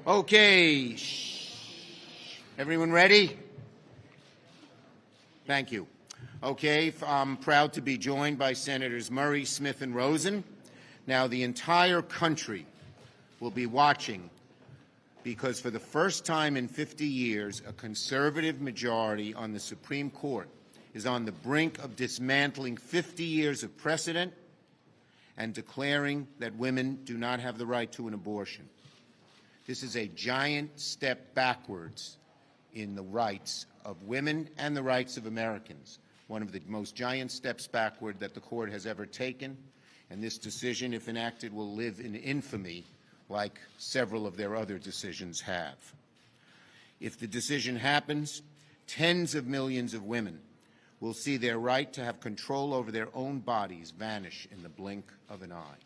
Okay. Everyone ready? Thank you. Okay, I'm proud to be joined by Senators Murray, Smith, and Rosen. Now, the entire country will be watching because for the first time in 50 years, a conservative majority on the Supreme Court is on the brink of dismantling 50 years of precedent and declaring that women do not have the right to an abortion. This is a giant step backwards in the rights of women and the rights of Americans, one of the most giant steps backward that the court has ever taken, and this decision, if enacted, will live in infamy like several of their other decisions have. If the decision happens, tens of millions of women will see their right to have control over their own bodies vanish in the blink of an eye.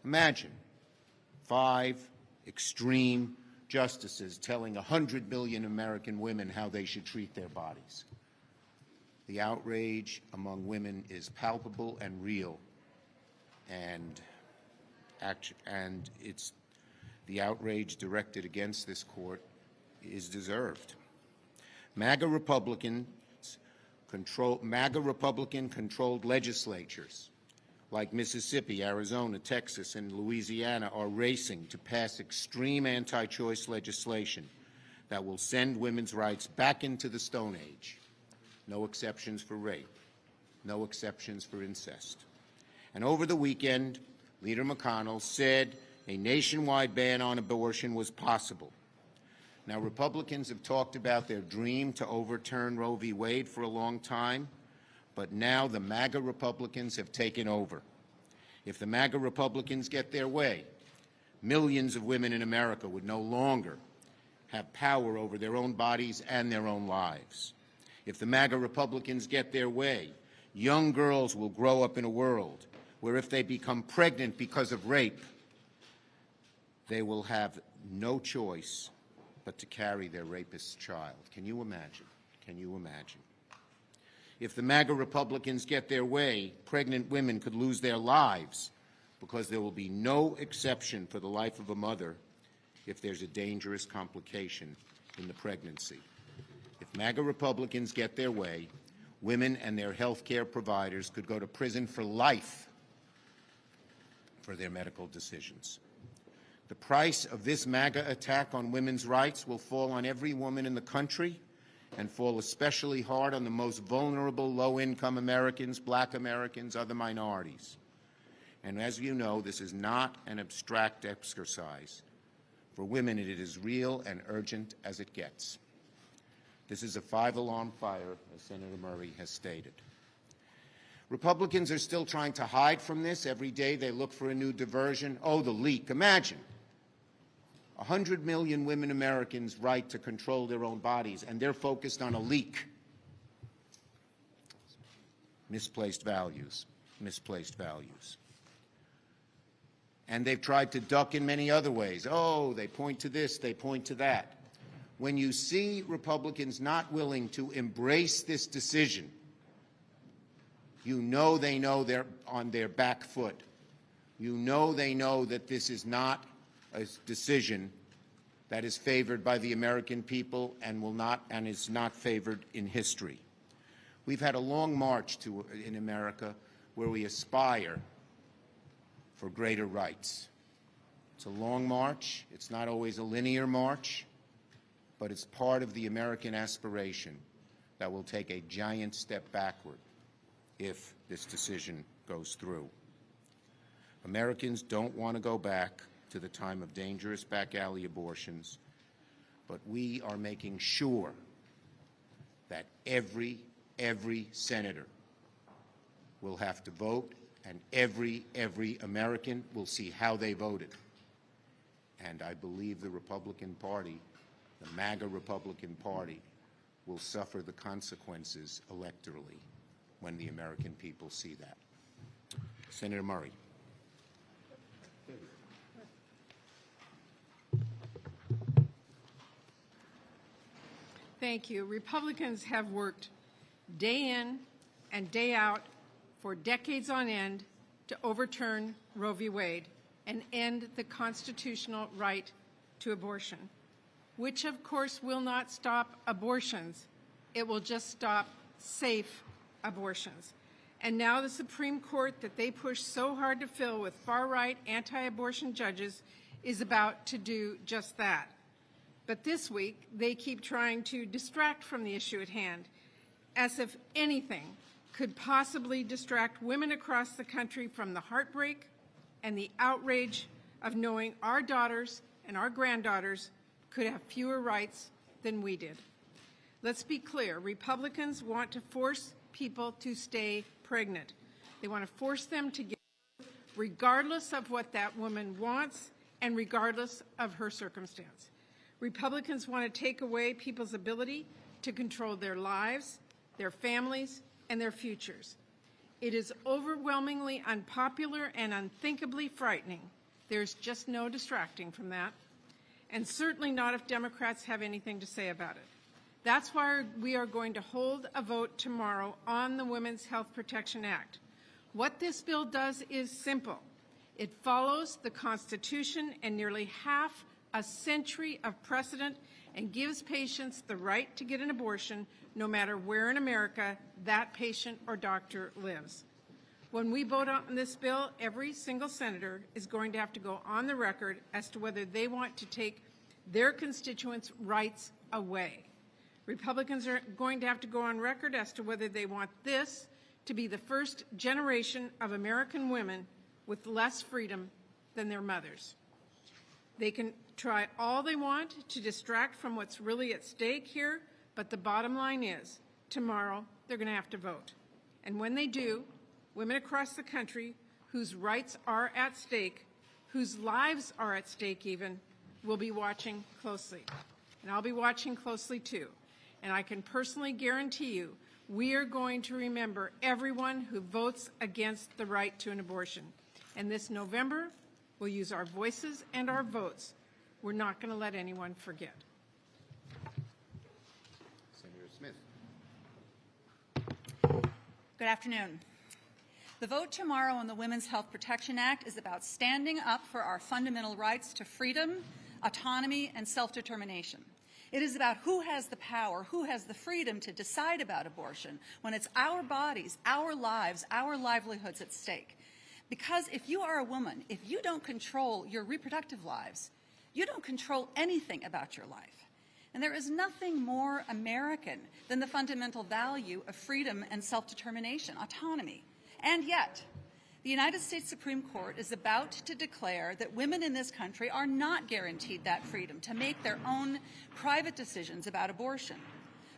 Imagine 5 extreme justices telling 100 million American women how they should treat their bodies. The outrage among women is palpable and real, and the outrage directed against this court is deserved. MAGA Republican-controlled legislatures like Mississippi, Arizona, Texas, and Louisiana are racing to pass extreme anti-choice legislation that will send women's rights back into the Stone Age. No exceptions for rape, no exceptions for incest. And over the weekend, Leader McConnell said a nationwide ban on abortion was possible. Now, Republicans have talked about their dream to overturn Roe v. Wade for a long time, but now the MAGA Republicans have taken over. If the MAGA Republicans get their way, millions of women in America would no longer have power over their own bodies and their own lives. If the MAGA Republicans get their way, young girls will grow up in a world where if they become pregnant because of rape, they will have no choice but to carry their rapist's child. Can you imagine? Can you imagine? If the MAGA Republicans get their way, pregnant women could lose their lives because there will be no exception for the life of a mother if there's a dangerous complication in the pregnancy. If MAGA Republicans get their way, women and their health care providers could go to prison for life for their medical decisions. The price of this MAGA attack on women's rights will fall on every woman in the country and fall especially hard on the most vulnerable low-income Americans, black Americans, other minorities. And as you know, this is not an abstract exercise. For women, it is real and urgent as it gets. This is a 5-alarm fire, as Senator Murray has stated. Republicans are still trying to hide from this. Every day they look for a new diversion. Oh, the leak. Imagine 100 million women Americans' right to control their own bodies, and they're focused on a leak. Misplaced values, misplaced values. And they've tried to duck in many other ways. Oh, they point to this, they point to that. When you see Republicans not willing to embrace this decision, you know they know they're on their back foot. You know they know that this is not a decision that is favored by the American people and is not favored in history. We've had a long march in America where we aspire for greater rights. It's a long march. It's not always a linear march, but it's part of the American aspiration that will take a giant step backward if this decision goes through. Americans don't want to go back to the time of dangerous back alley abortions, but we are making sure that every senator will have to vote, and every American will see how they voted. And I believe the Republican Party, the MAGA Republican Party, will suffer the consequences electorally when the American people see that. Senator Murray. Thank you. Republicans have worked day in and day out for decades on end to overturn Roe v. Wade and end the constitutional right to abortion, which of course will not stop abortions. It will just stop safe abortions. And now the Supreme Court that they push so hard to fill with far-right anti-abortion judges is about to do just that. But this week, they keep trying to distract from the issue at hand, as if anything could possibly distract women across the country from the heartbreak and the outrage of knowing our daughters and our granddaughters could have fewer rights than we did. Let's be clear, Republicans want to force people to stay pregnant. They want to force them to give birth regardless of what that woman wants and regardless of her circumstance. Republicans want to take away people's ability to control their lives, their families, and their futures. It is overwhelmingly unpopular and unthinkably frightening. There's just no distracting from that, and certainly not if Democrats have anything to say about it. That's why we are going to hold a vote tomorrow on the Women's Health Protection Act. What this bill does is simple. It follows the Constitution and nearly half a century of precedent and gives patients the right to get an abortion no matter where in America that patient or doctor lives. When we vote on this bill, every single senator is going to have to go on the record as to whether they want to take their constituents' rights away. Republicans are going to have to go on record as to whether they want this to be the first generation of American women with less freedom than their mothers. They can try all they want to distract from what's really at stake here, but the bottom line is, tomorrow they're going to have to vote. And when they do, women across the country whose rights are at stake, whose lives are at stake even, will be watching closely. And I'll be watching closely too. And I can personally guarantee you, we are going to remember everyone who votes against the right to an abortion. And this November, we'll use our voices and our votes. We're not going to let anyone forget. Senator Smith. Good afternoon. The vote tomorrow on the Women's Health Protection Act is about standing up for our fundamental rights to freedom, autonomy, and self-determination. It is about who has the power, who has the freedom to decide about abortion when it's our bodies, our lives, our livelihoods at stake. Because if you are a woman, if you don't control your reproductive lives, you don't control anything about your life. And there is nothing more American than the fundamental value of freedom and self-determination, autonomy. And yet, the United States Supreme Court is about to declare that women in this country are not guaranteed that freedom to make their own private decisions about abortion.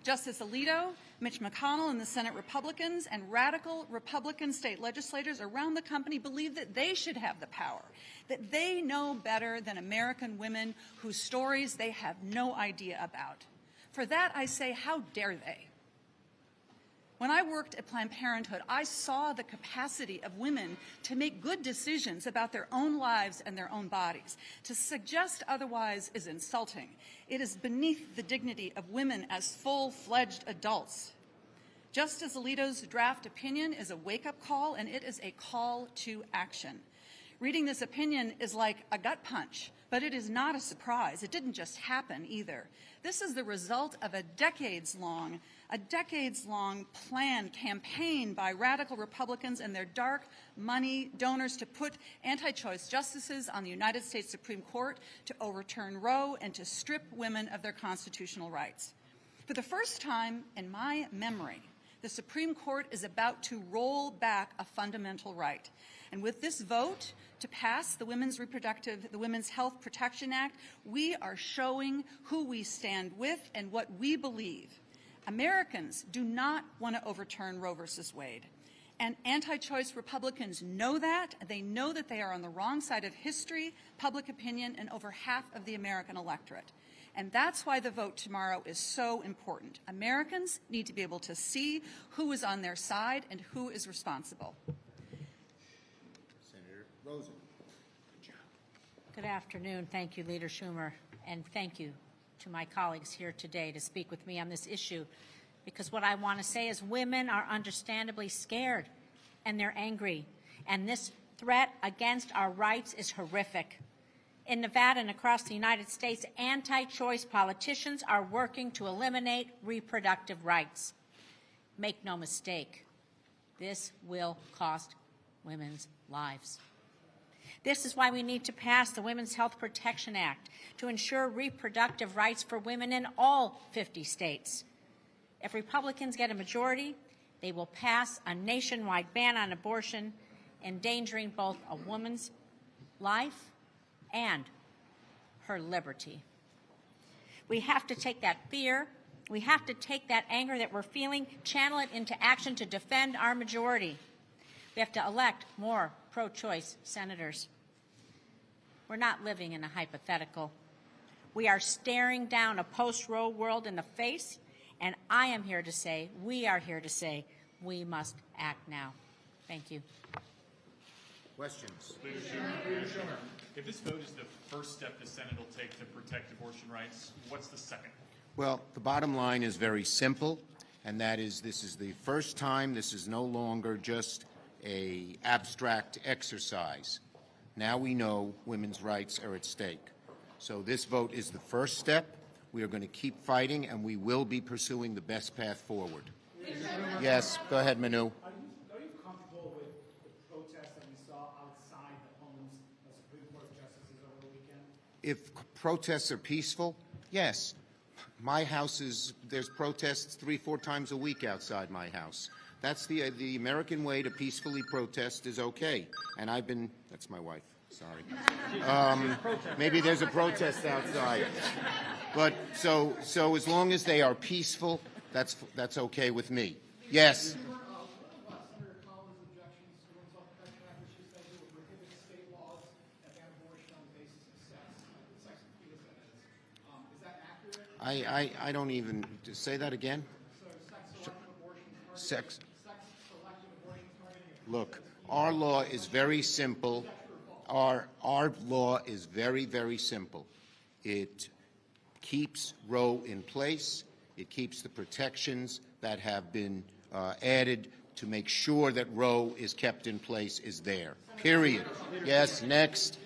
Justice Alito, Mitch McConnell, and the Senate Republicans and radical Republican state legislators around the country believe that they should have the power, that they know better than American women whose stories they have no idea about. For that, I say, how dare they? When I worked at Planned Parenthood, I saw the capacity of women to make good decisions about their own lives and their own bodies. To suggest otherwise is insulting. It is beneath the dignity of women as full-fledged adults. Justice Alito's draft opinion is a wake-up call, and it is a call to action. Reading this opinion is like a gut punch, but it is not a surprise. It didn't just happen either. This is the result of a decades-long planned campaign by radical Republicans and their dark money donors to put anti-choice justices on the United States Supreme Court to overturn Roe and to strip women of their constitutional rights. For the first time in my memory, the Supreme Court is about to roll back a fundamental right. And with this vote to pass the Women's Health Protection Act, we are showing who we stand with and what we believe. Americans do not want to overturn Roe versus Wade. And anti-choice Republicans know that. They know that they are on the wrong side of history, public opinion, and over half of the American electorate. And that's why the vote tomorrow is so important. Americans need to be able to see who is on their side and who is responsible. Senator Rosen. Good job. Good afternoon. Thank you, Leader Schumer, and thank you to my colleagues here today to speak with me on this issue, because what I want to say is women are understandably scared and they're angry, and this threat against our rights is horrific. In Nevada and across the United States, anti-choice politicians are working to eliminate reproductive rights. Make no mistake, this will cost women's lives. This is why we need to pass the Women's Health Protection Act to ensure reproductive rights for women in all 50 states. If Republicans get a majority, they will pass a nationwide ban on abortion, endangering both a woman's life and her liberty. We have to take that fear, we have to take that anger that we're feeling, channel it into action to defend our majority. We have to elect more pro-choice senators. We're not living in a hypothetical. We are staring down a post-Roe world in the face, and I am here to say, we are here to say, we must act now. Thank you. Questions? Leader Schumer, if this vote is the first step the Senate will take to protect abortion rights, what's the second? Well, the bottom line is very simple, and that is this is the first time this is no longer just an abstract exercise. Now we know women's rights are at stake. So this vote is the first step. We are going to keep fighting, and we will be pursuing the best path forward. Yes, go ahead, Manu. Are you comfortable with the protests that we saw outside the homes of Supreme Court justices over the weekend? If protests are peaceful, yes. My house is, there's protests 3-4 times a week outside my house. That's the American way to peacefully protest is okay. And I've been, that's my wife, sorry. Maybe there's a protest outside. But so as long as they are peaceful, that's okay with me. Yes. I don't even say that again. Sex. Look, our law is very simple. Our law is very, very simple. It keeps Roe in place. It keeps the protections that have been added to make sure that Roe is kept in place is there. Period. Yes, next.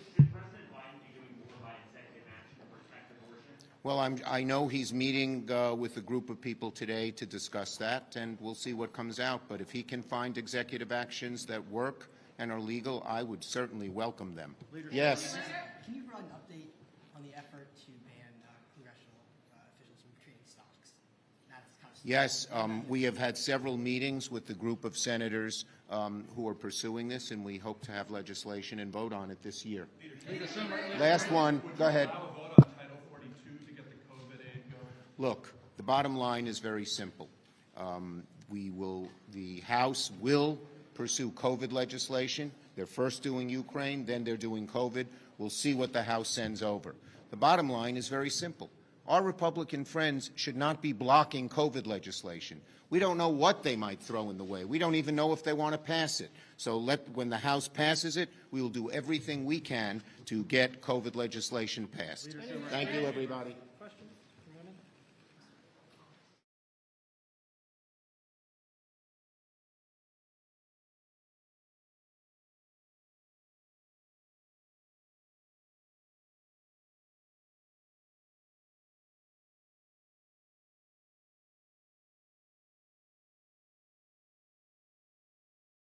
Well, I know he's meeting with a group of people today to discuss that, and we'll see what comes out. But if he can find executive actions that work and are legal, I would certainly welcome them. Leader, yes. Can you provide an update on the effort to ban congressional officials from trading stocks? Yes, we have had several meetings with the group of senators who are pursuing this, and we hope to have legislation and vote on it this year. Last one. Go ahead. Look, the bottom line is very simple. The House will pursue COVID legislation. They're first doing Ukraine, then they're doing COVID. We'll see what the House sends over. The bottom line is very simple. Our Republican friends should not be blocking COVID legislation. We don't know what they might throw in the way. We don't even know if they want to pass it. So when the House passes it, we will do everything we can to get COVID legislation passed. Thank you, everybody.